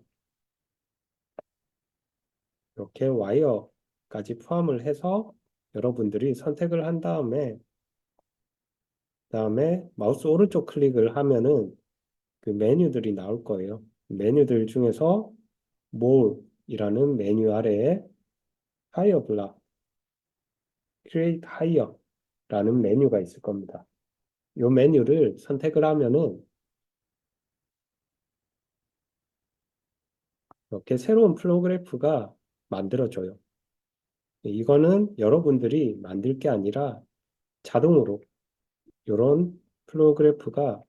이렇게 와이어까지 포함을 해서 여러분들이 선택을 한 다음에 마우스 오른쪽 클릭을 하면은 그 메뉴들이 나올 거예요. 메뉴들 중에서 More이라는 메뉴 아래에 Higher 블락, Create Higher라는 메뉴가 있을 겁니다. 이 메뉴를 선택을 하면은 이렇게 새로운 플로우 그래프가 만들어져요. 이거는 여러분들이 만들 게 아니라 자동으로 이런 플로우 그래프가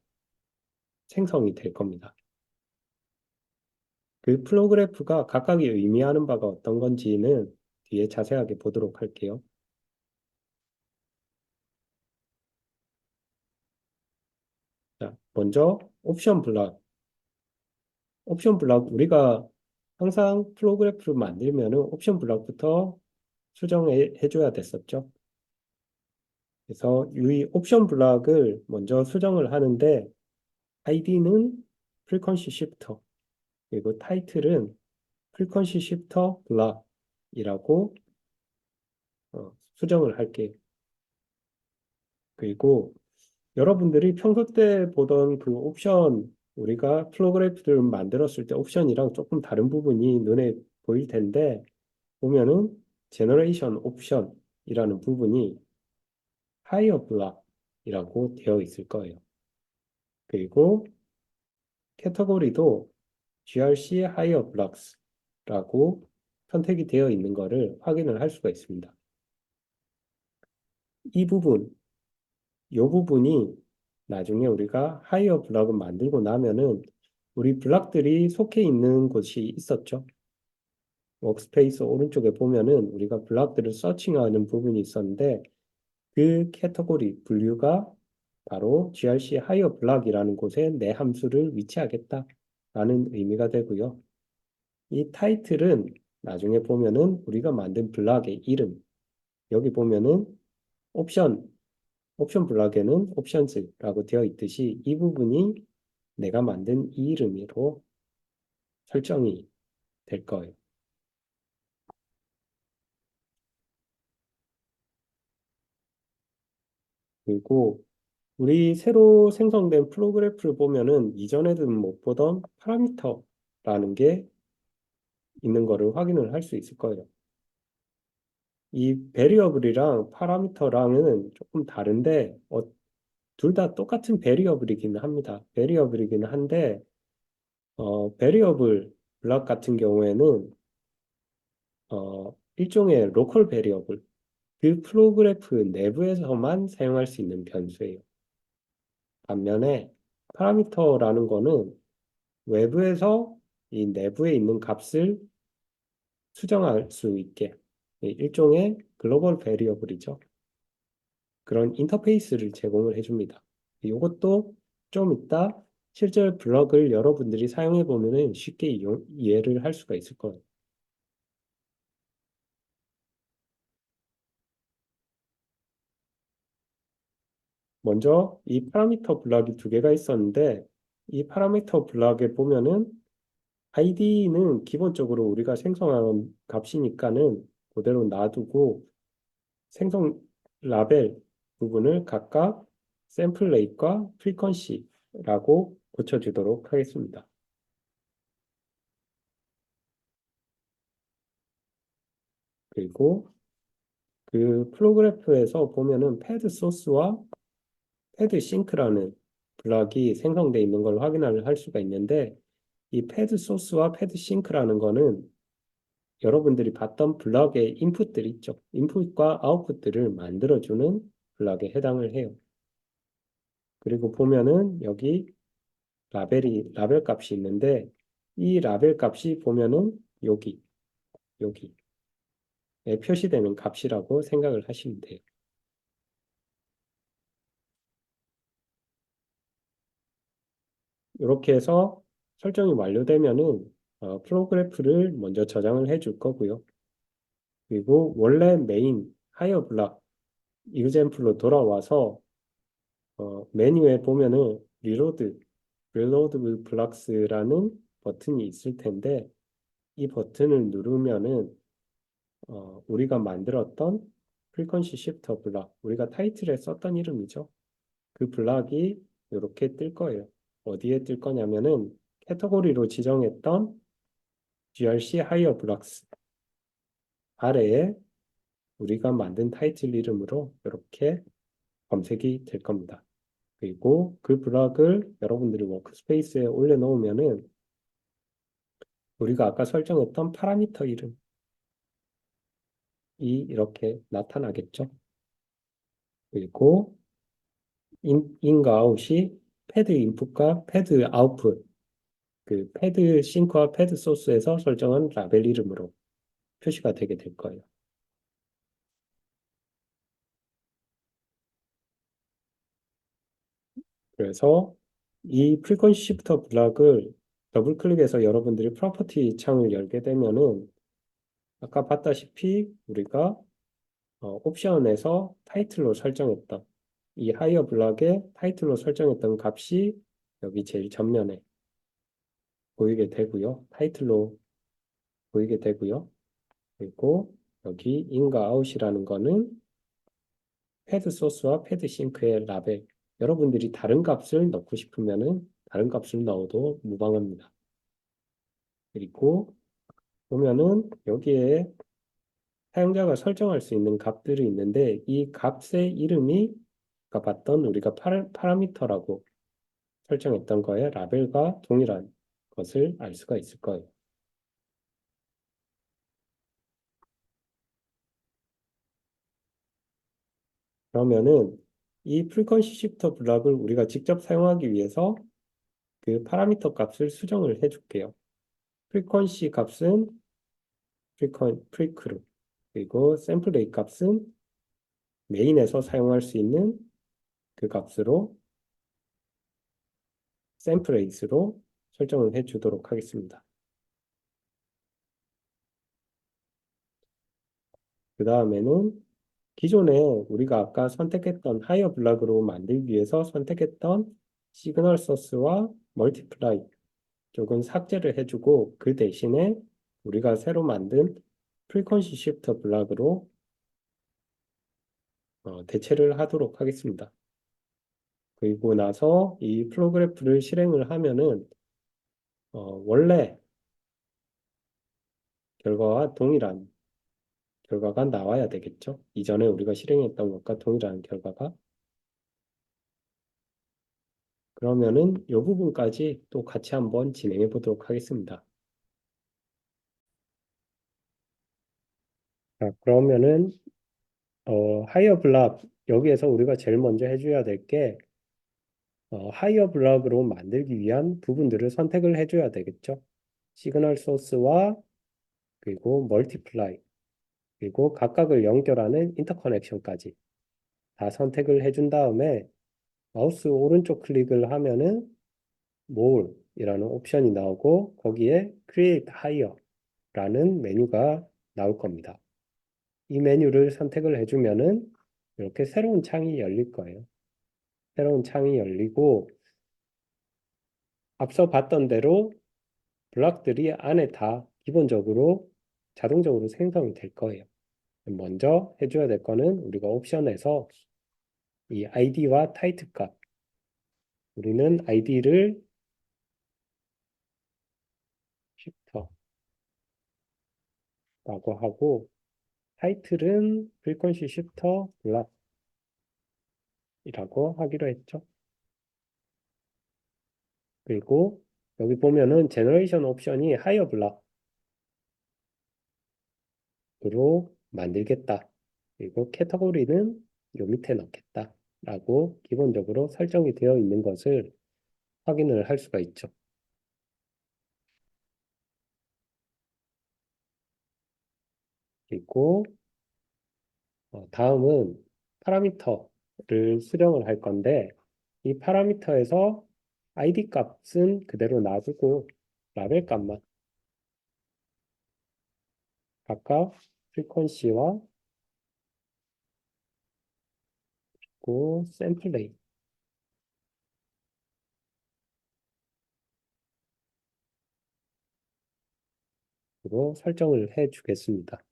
생성이 될 겁니다. 그 플로우 그래프가 각각이 의미하는 바가 어떤 건지는 뒤에 자세하게 보도록 할게요. 자, 먼저 옵션 블락 우리가 항상 플로우 그래프를 만들면은 옵션 블락부터 수정해 줘야 됐었죠. 그래서 이 옵션 블락을 먼저 수정을 하는데 아이디는 프리퀀시 시프터 그리고 타이틀은 프리퀀시 시프터 블락이라고 수정을 할게요. 그리고 여러분들이 평소 때 보던 그 옵션 우리가 플로그래프를 만들었을 때 옵션이랑 조금 다른 부분이 눈에 보일 텐데 보면은 제너레이션 옵션이라는 부분이 하이어 블락이라고 되어 있을 거예요. 그리고 캐터고리도 GRC 하이어 블락스라고 선택이 되어 있는 것을 확인을 할 수가 있습니다. 이 부분, 이 부분이 나중에 우리가 하이어 블락을 만들고 나면은 우리 블락들이 속해 있는 곳이 있었죠. 워크스페이스 오른쪽에 보면은 우리가 블락들을 서칭하는 부분이 있었는데 그 캐터고리 분류가 바로 GRC 하이어 블락이라는 곳에 내 함수를 위치하겠다라는 의미가 되고요. 이 타이틀은 나중에 보면은 우리가 만든 블락의 이름 여기 보면은 옵션 옵션 블락에는 옵션스라고 되어 있듯이 이 부분이 내가 만든 이 이름으로 설정이 될 거예요. 그리고 우리 새로 생성된 프로그래프를 보면은 이전에는 못 보던 파라미터라는 게 있는 거를 확인을 할 수 있을 거예요. 이 베리어블이랑 파라미터랑은 조금 다른데 둘 다 똑같은 베리어블이기는 합니다. 베리어블이기는 한데 베리어블 블락 같은 경우에는 일종의 로컬 베리어블 그 프로그래프 내부에서만 사용할 수 있는 변수예요. 반면에 파라미터라는 거는 외부에서 이 내부에 있는 값을 수정할 수 있게 일종의 글로벌 베리어블이죠. 그런 인터페이스를 제공을 해줍니다. 이것도 좀 이따 실제 블럭을 여러분들이 사용해 보면은 쉽게 이해를 할 수가 있을 거예요. 먼저 이 파라미터 블럭이 두 개가 있었는데 이 파라미터 블럭에 보면은 id는 기본적으로 우리가 생성한 값이니까는 그대로 놔두고 생성 라벨 부분을 각각 샘플 레이트과 프리퀀시라고 고쳐주도록 하겠습니다. 그리고 그 프로그래프에서 보면은 패드 소스와 패드 싱크라는 블럭이 생성되어 있는 걸 확인을 할 수가 있는데 이 패드 소스와 패드 싱크라는 거는 여러분들이 봤던 블럭의 인풋들 있죠. 인풋과 아웃풋들을 만들어주는 블럭에 해당을 해요. 그리고 보면은 여기 라벨 값이 있는데 이 라벨 값이 보면은 여기에 표시되는 값이라고 생각을 하시면 돼요. 이렇게 해서 설정이 완료되면은 프로그래프를 먼저 저장을 해줄 거고요. 그리고 원래 메인 하이어 블락 example로 돌아와서 메뉴에 보면은 리로드 블락스라는 버튼이 있을 텐데 이 버튼을 누르면은 우리가 만들었던 프리퀀시 시프터 블락 우리가 타이틀에 썼던 이름이죠. 그 블락이 이렇게 뜰 거예요. 어디에 뜰 거냐면은 캐터고리로 지정했던 GRC 하이어 블락스 아래에 우리가 만든 타이틀 이름으로 이렇게 검색이 될 겁니다. 그리고 그 블럭을 여러분들이 워크스페이스에 올려놓으면은 우리가 아까 설정했던 파라미터 이름이 이렇게 나타나겠죠. 그리고 인과 아웃이 패드 인풋과 패드 아웃풋, 그 패드 싱크와 패드 소스에서 설정한 라벨 이름으로 표시가 되게 될 거예요. 그래서 이 프리퀀시 시프터 블럭을 더블 클릭해서 여러분들이 프로퍼티 창을 열게 되면은 아까 봤다시피 우리가 옵션에서 타이틀로 설정했던 이 하이어 블럭의 타이틀로 설정했던 값이 여기 제일 전면에 보이게 되고요. 타이틀로 보이게 되고요. 그리고 여기 인과 아웃이라는 거는 패드 소스와 패드 싱크의 라벨. 여러분들이 다른 값을 넣고 싶으면은 다른 값을 넣어도 무방합니다. 그리고 보면은 여기에 사용자가 설정할 수 있는 값들이 있는데 이 값의 이름이 아까 봤던 우리가 파라미터라고 설정했던 거에 라벨과 동일한 것을 알 수가 있을 거예요. 그러면은 이 프리퀀시 시프터 블럭을 우리가 직접 사용하기 위해서 그 파라미터 값을 수정을 해줄게요. 프리퀀시 값은 프리크루 그리고 샘플 레이 값은 메인에서 사용할 수 있는 그 값으로 샘플 레이스로 설정을 해주도록 하겠습니다. 그 다음에는 기존에 우리가 아까 선택했던 하이어 블락으로 만들기 위해서 선택했던 시그널 소스와 멀티플라이 쪽은 삭제를 해주고 그 대신에 우리가 새로 만든 프리퀀시 시프터 블락으로 대체를 하도록 하겠습니다. 그리고 나서 이 플로그래프를 실행을 하면은 원래 결과와 동일한 결과가 나와야 되겠죠. 이전에 우리가 실행했던 것과 동일한 결과가. 그러면은 이 부분까지 또 같이 한번 진행해 보도록 하겠습니다. 자, 그러면은 하이어 블락 여기에서 우리가 제일 먼저 해줘야 될 게 하이어 블락으로 만들기 위한 부분들을 선택을 해줘야 되겠죠. 시그널 소스와 그리고 멀티플라이 그리고 각각을 연결하는 인터커넥션까지 다 선택을 해준 다음에 마우스 오른쪽 클릭을 하면은 More이라는 옵션이 나오고 거기에 Create Higher라는 메뉴가 나올 겁니다. 이 메뉴를 선택을 해주면은 이렇게 새로운 창이 열릴 거예요. 새로운 창이 열리고 앞서 봤던 대로 블럭들이 안에 다 기본적으로 자동적으로 생성이 될 거예요. 먼저 해줘야 될 거는 우리가 옵션에서 이 id와 타이틀 값 우리는 id를 shifter라고 하고 타이틀은 frequency shifter block이라고 하기로 했죠. 그리고 여기 보면은 제너레이션 옵션이 하이어 블럭으로 만들겠다. 그리고 캐터고리는 요 밑에 넣겠다. 라고 기본적으로 설정이 되어 있는 것을 확인을 할 수가 있죠. 그리고 다음은 파라미터를 수령을 할 건데 이 파라미터에서 id 값은 그대로 놔두고 라벨 값만 각각 프리퀀시와 그리고 샘플 레이로 설정을 해 주겠습니다.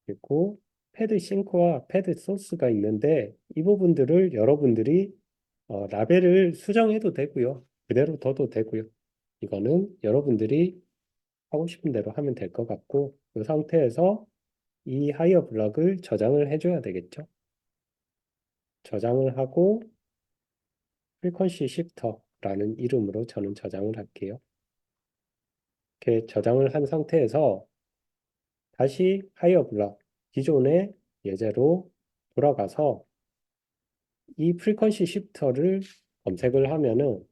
그리고 패드 싱크와 패드 소스가 있는데 이 부분들을 여러분들이 라벨을 수정해도 되고요. 그대로 둬도 되고요. 이거는 여러분들이 하고 싶은 대로 하면 될 것 같고 이 상태에서 이 하이어 블럭을 저장을 해줘야 되겠죠. 저장을 하고 프리퀀시 시프터라는 이름으로 저는 저장을 할게요. 이렇게 저장을 한 상태에서 다시 하이어 블럭 기존의 예제로 돌아가서 이 프리퀀시 시프터를 검색을 하면은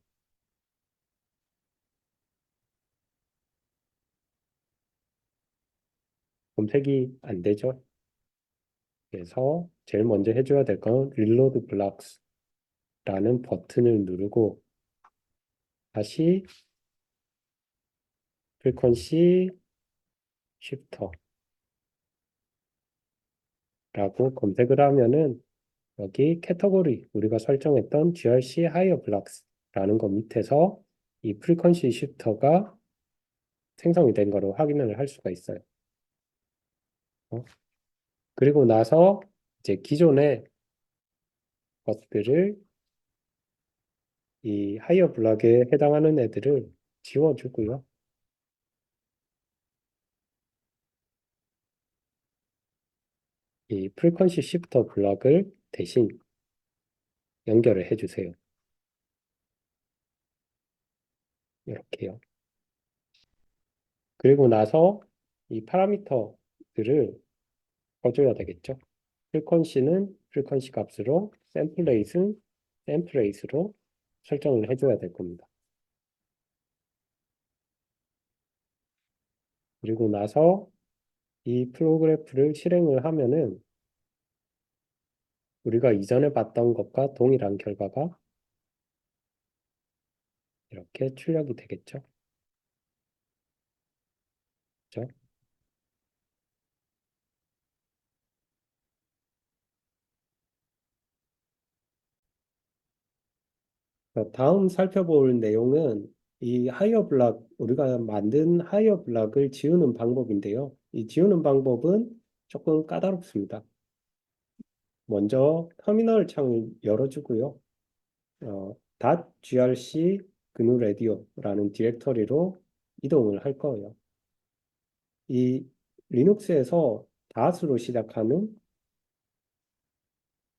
검색이 안 되죠. 그래서 제일 먼저 해줘야 될 건 Reload Blocks라는 버튼을 누르고 다시 Frequency Shifter라고 검색을 하면은 여기 캐터고리 우리가 설정했던 GRC Higher Blocks라는 것 밑에서 이 Frequency Shifter가 생성이 된 거로 확인을 할 수가 있어요. 그리고 나서 이제 기존의 것들을 이 하이어 블락에 해당하는 애들을 지워주고요. 이 프리퀀시 시프터 블락을 대신 연결을 해주세요. 이렇게요. 그리고 나서 이 파라미터들을 꺼줘야 되겠죠. 프리퀀시는 프리퀀시 값으로, 샘플 레이트는 샘플 레이트로 설정을 해줘야 될 겁니다. 그리고 나서 이 프로그래프를 실행을 하면은 우리가 이전에 봤던 것과 동일한 결과가 이렇게 출력이 되겠죠. 그렇죠? 다음 살펴볼 내용은 이 하이어 블락, 우리가 만든 하이어 블락을 지우는 방법인데요. 이 지우는 방법은 조금 까다롭습니다. 먼저 터미널 창을 열어주고요. .grc GNU radio라는 디렉터리로 이동을 할 거예요. 이 리눅스에서 닷으로 시작하는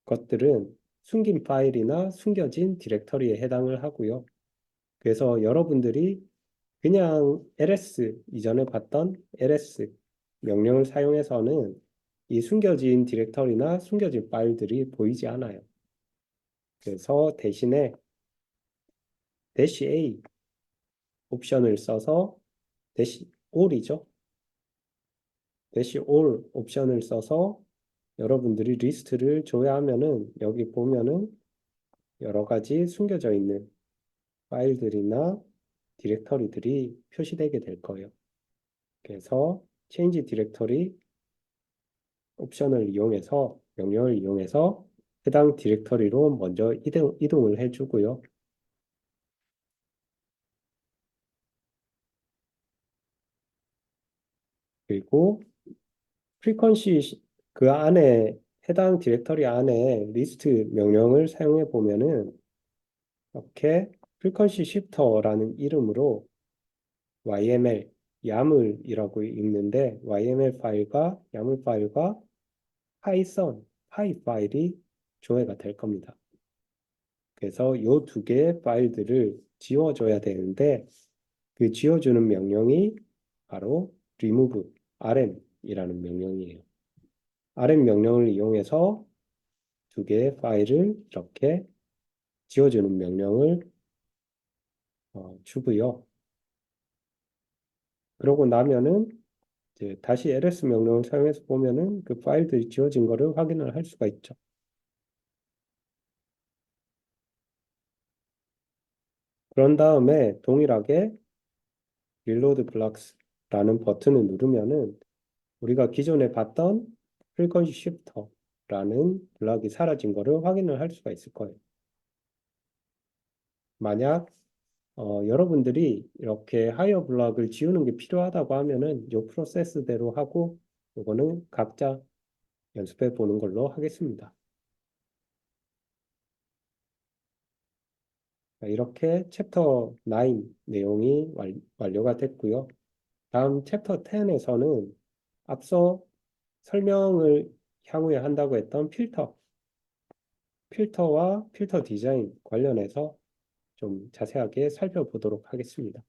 것들은 숨긴 파일이나 숨겨진 디렉터리에 해당을 하고요. 그래서 여러분들이 그냥 ls, 이전에 봤던 ls 명령을 사용해서는 이 숨겨진 디렉터리나 숨겨진 파일들이 보이지 않아요. 그래서 대신에 -a 옵션을 써서 -all이죠. -all 옵션을 써서 여러분들이 리스트를 줘야 하면은 여기 보면은 여러 가지 숨겨져 있는 파일들이나 디렉터리들이 표시되게 될 거예요. 그래서 change 디렉터리 옵션을 이용해서 명령을 이용해서 해당 디렉터리로 먼저 이동을 해주고요. 그리고 프리퀀시 그 안에 해당 디렉터리 안에 리스트 명령을 사용해 보면은 이렇게 프리퀀시 시프터라는 이름으로 YML, YAML이라고 읽는데 YML 파일과 YAML 파일과 파이썬, 파이 파일이 조회가 될 겁니다. 그래서 이 두 개의 파일들을 지워줘야 되는데 그 지워주는 명령이 바로 remove rm이라는 명령이에요. rm 명령을 이용해서 두 개의 파일을 이렇게 지워주는 명령을 주고요. 그러고 나면은 이제 다시 ls 명령을 사용해서 보면은 그 파일들이 지워진 거를 확인을 할 수가 있죠. 그런 다음에 동일하게 reload blocks라는 버튼을 누르면은 우리가 기존에 봤던 frequency shifter라는 블럭이 사라진 거를 확인을 할 수가 있을 거예요. 만약 여러분들이 이렇게 하이어 블럭을 지우는 게 필요하다고 하면은 이 프로세스대로 하고 이거는 각자 연습해 보는 걸로 하겠습니다. 이렇게 챕터 9 내용이 완료가 됐고요. 다음 챕터 10에서는 앞서 설명을 향후에 한다고 했던 필터와 필터 디자인 관련해서 좀 자세하게 살펴보도록 하겠습니다.